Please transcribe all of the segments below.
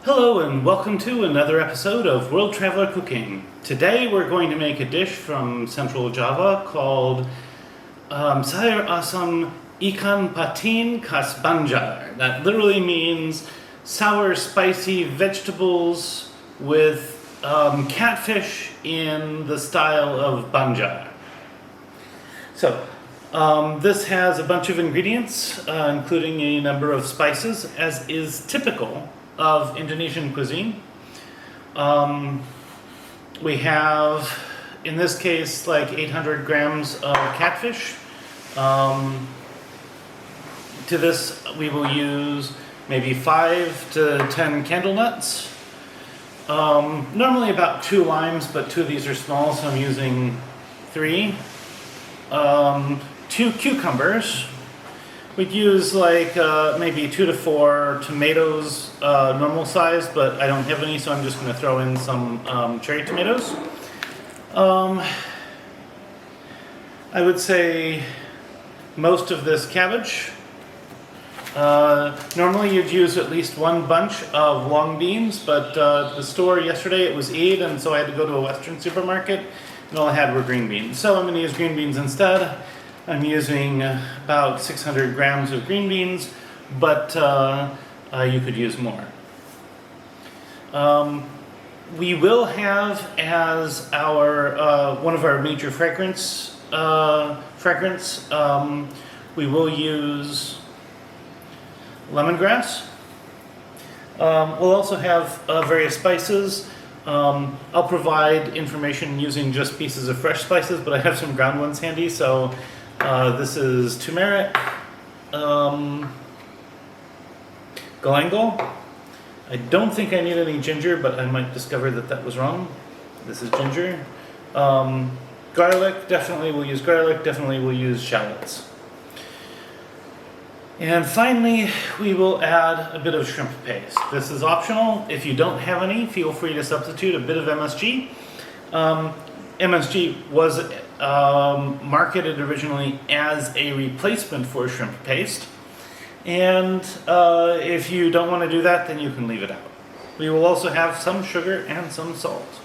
Hello and welcome to another episode of World Traveler Cooking. Today we're going to make a dish from Central Java called Sayur Asam Ikan Patin Khas Banjar. That literally means sour spicy vegetables with catfish in the style of Banjar. So this has a bunch of ingredients, including a number of spices, as is typical of Indonesian cuisine. We have, in this case, like 800 grams of catfish. To this, we will use maybe 5 to 10 candle nuts. Normally about 2 limes, but 2 of these are small, so I'm using 3. 2 cucumbers. We'd use like maybe 2 to 4 tomatoes, normal size, but I don't have any, so I'm just going to throw in some cherry tomatoes. I would say most of this cabbage. Normally you'd use at least 1 bunch of long beans, but at the store yesterday it was Eid, and so I had to go to a Western supermarket, and all I had were green beans. So I'm going to use green beans instead. I'm using about 600 grams of green beans, but you could use more. We will have as our one of our major fragrance, we will use lemongrass. We'll also have various spices. I'll provide information using just pieces of fresh spices, but I have some ground ones handy, so this is turmeric, galangal. I don't think I need any ginger, but I might discover that that was wrong. This is ginger. Garlic, definitely we'll use garlic, definitely we'll use shallots. And finally, we will add a bit of shrimp paste. This is optional. If you don't have any, feel free to substitute a bit of MSG. MSG was marketed originally as a replacement for shrimp paste. And if you don't want to do that, then you can leave it out. We will also have some sugar and some salt.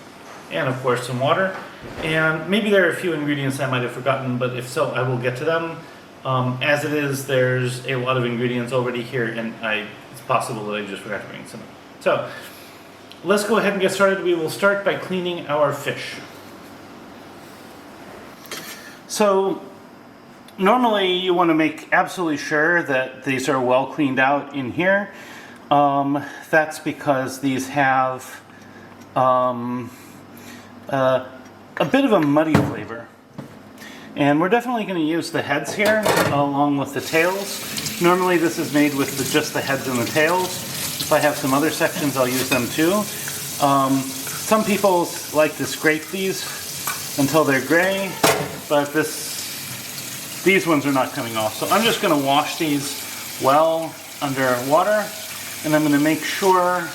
And of course some water. And maybe there are a few ingredients I might have forgotten, but if so, I will get to them. As it is, there's a lot of ingredients already here, and it's possible that I just forgot to bring some. So let's go ahead and get started. We will start by cleaning our fish. So normally you want to make absolutely sure that these are well cleaned out in here. That's because these have a bit of a muddy flavor. And we're definitely going to use the heads here along with the tails. Normally this is made with just the heads and the tails. If I have some other sections, I'll use them too. Some people like to scrape these until they're gray, but these ones are not coming off. So I'm just going to wash these well under water, and I'm going to make sure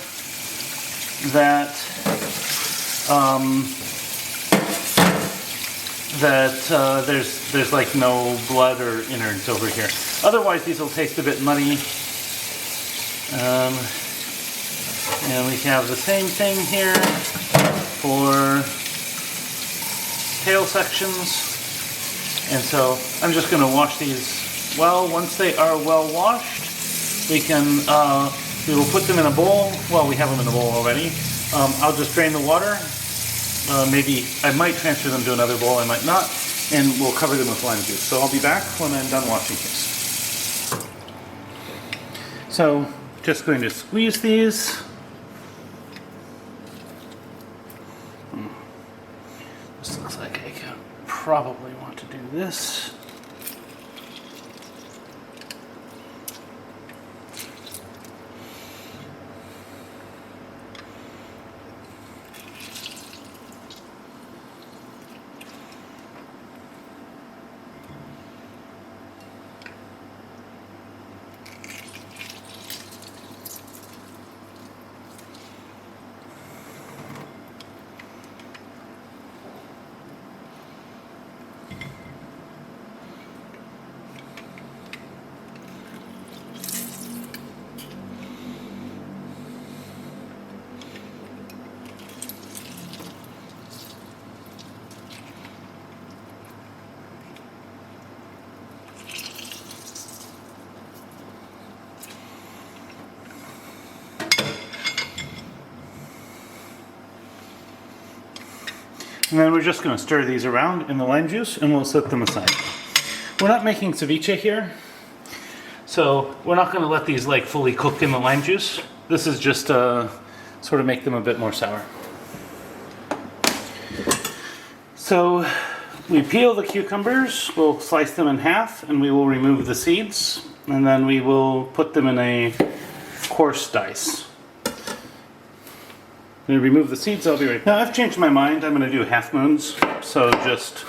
that there's like no blood or innards over here. Otherwise these will taste a bit muddy. And we have the same thing here for tail sections. And so I'm just going to wash these well. Once they are well washed, we will put them in a bowl. Well, we have them in a bowl already. I'll just drain the water. Maybe I might transfer them to another bowl, I might not, and we'll cover them with lime juice. So I'll be back when I'm done washing these. So just going to squeeze these. This looks like I could probably want to do this. And then we're just going to stir these around in the lime juice and we'll set them aside. We're not making ceviche here, so we're not going to let these like fully cook in the lime juice. This is just to sort of make them a bit more sour. So we peel the cucumbers, we'll slice them in half and we will remove the seeds, and then we will put them in a coarse dice. I'm going to remove the seeds, I'll be right back. Now I've changed my mind, I'm going to do half moons, so just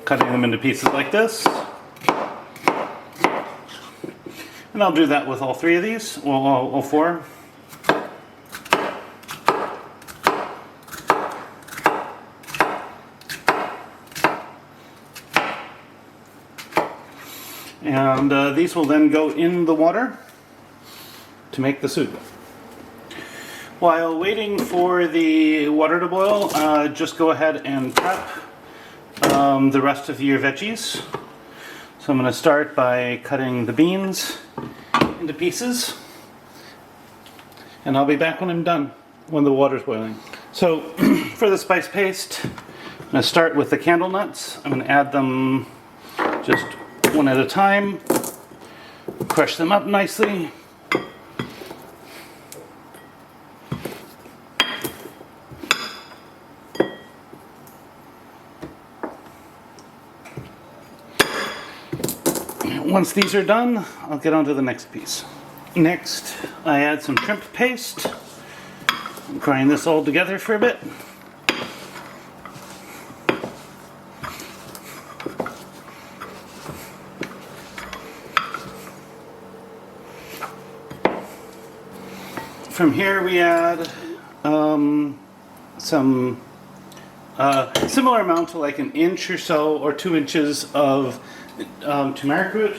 cutting them into pieces like this. And I'll do that with all three of these, well, all four. And these will then go in the water to make the soup. While waiting for the water to boil, just go ahead and prep the rest of your veggies. So I'm going to start by cutting the beans into pieces. And I'll be back when I'm done, when the water's boiling. So for the spice paste, I'm going to start with the candle nuts. I'm going to add them just one at a time. Crush them up nicely. Once these are done, I'll get on to the next piece. Next, I add some shrimp paste. Grind this all together for a bit. From here we add some similar amount to like an inch or so, or 2 inches of turmeric root.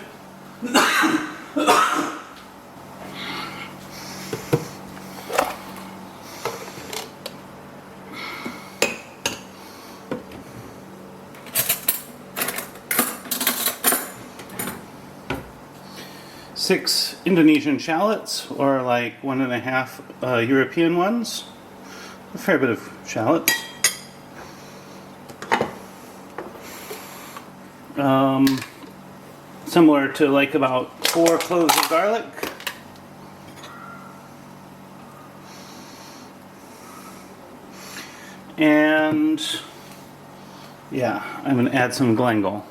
Six Indonesian shallots, or like 1.5 European ones. A fair bit of shallots. Similar to like about 4 cloves of garlic. And yeah, I'm going to add some galangal.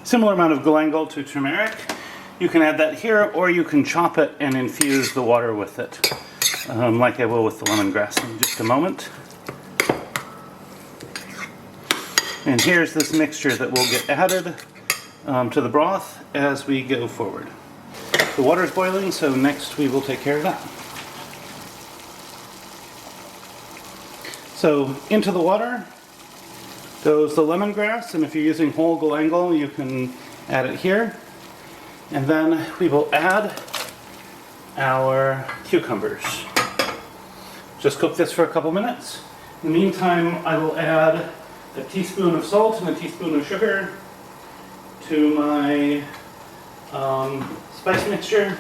Similar amount of galangal to turmeric. You can add that here, or you can chop it and infuse the water with it, like I will with the lemongrass in just a moment. And here's this mixture that will get added to the broth as we go forward. The water is boiling, so next we will take care of that. So into the water goes the lemongrass, and if you're using whole galangal, you can add it here. And then we will add our cucumbers. Just cook this for a couple minutes. In the meantime, I will add a teaspoon of salt and a teaspoon of sugar to my spice mixture.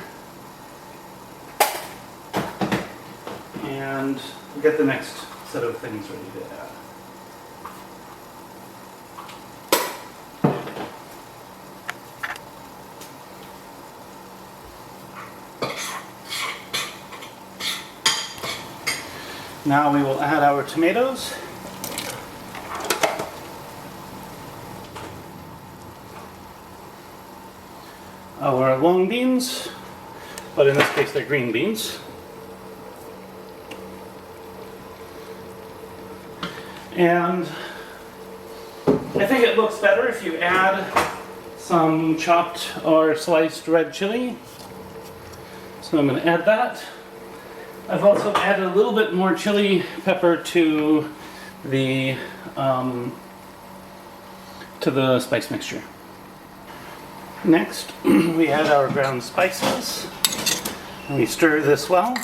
And we'll get the next set of things ready to add. Now we will add our tomatoes. Our long beans, but in this case they're green beans. And I think it looks better if you add some chopped or sliced red chili. So I'm going to add that. I've also added a little bit more chili pepper to the spice mixture. Next, we add our ground spices, and we stir this well.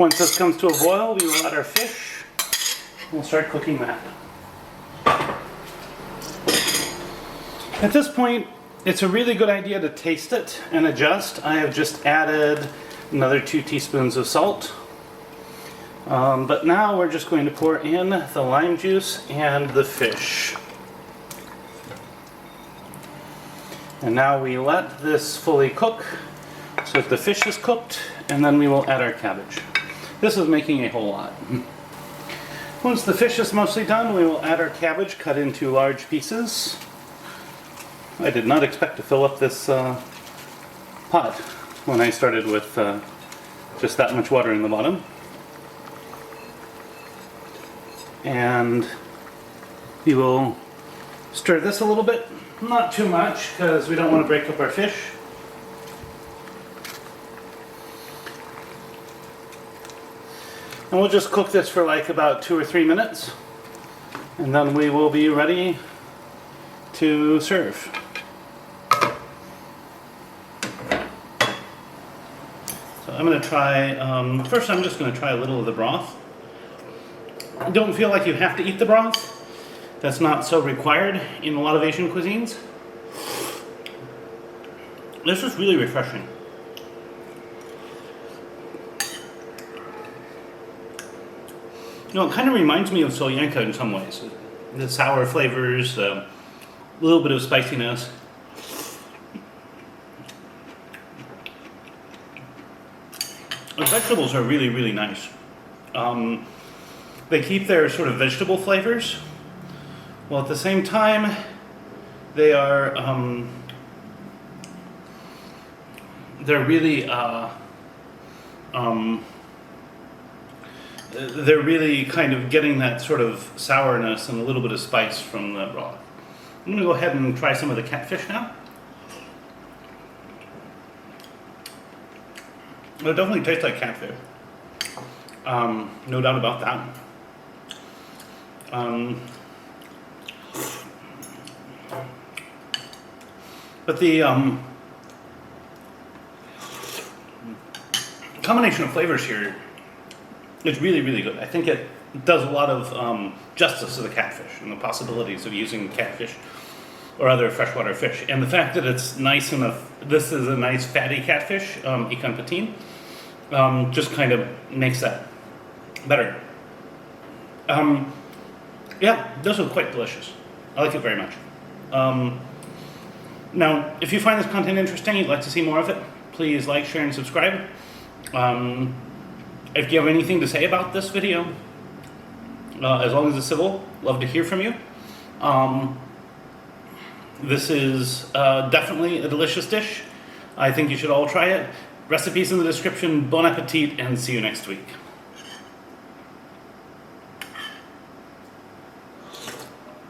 Once this comes to a boil, we will add our fish. We'll start cooking that. At this point, it's a really good idea to taste it and adjust. I have just added another 2 teaspoons of salt. But now we're just going to pour in the lime juice and the fish. And now we let this fully cook so that the fish is cooked, and then we will add our cabbage. This is making a whole lot. Once the fish is mostly done, we will add our cabbage cut into large pieces. I did not expect to fill up this pot when I started with just that much water in the bottom. And we will stir this a little bit. Not too much, because we don't want to break up our fish. And we'll just cook this for like about 2 or 3 minutes. And then we will be ready to serve. So I'm going to try, first I'm just going to try a little of the broth. Don't feel like you have to eat the broth. That's not so required in a lot of Asian cuisines. This is really refreshing. You know, it kind of reminds me of solyanka in some ways. The sour flavors, a little bit of spiciness. The vegetables are really, really nice. They keep their sort of vegetable flavors, while at the same time they are they're really kind of getting that sort of sourness and a little bit of spice from the broth. I'm gonna go ahead and try some of the catfish now. It definitely tastes like catfish. No doubt about that. But the combination of flavors here is really, really good. I think it does a lot of justice to the catfish and the possibilities of using catfish or other freshwater fish. And the fact that it's nice enough, this is a nice fatty catfish, Ikan Patin, just kind of makes that better. Yeah, this was quite delicious. I like it very much. Now, if you find this content interesting, you'd like to see more of it, please like, share, and subscribe. If you have anything to say about this video, as long as it's civil, love to hear from you. This is definitely a delicious dish. I think you should all try it. Recipes in the description. Bon appetit, and see you next week.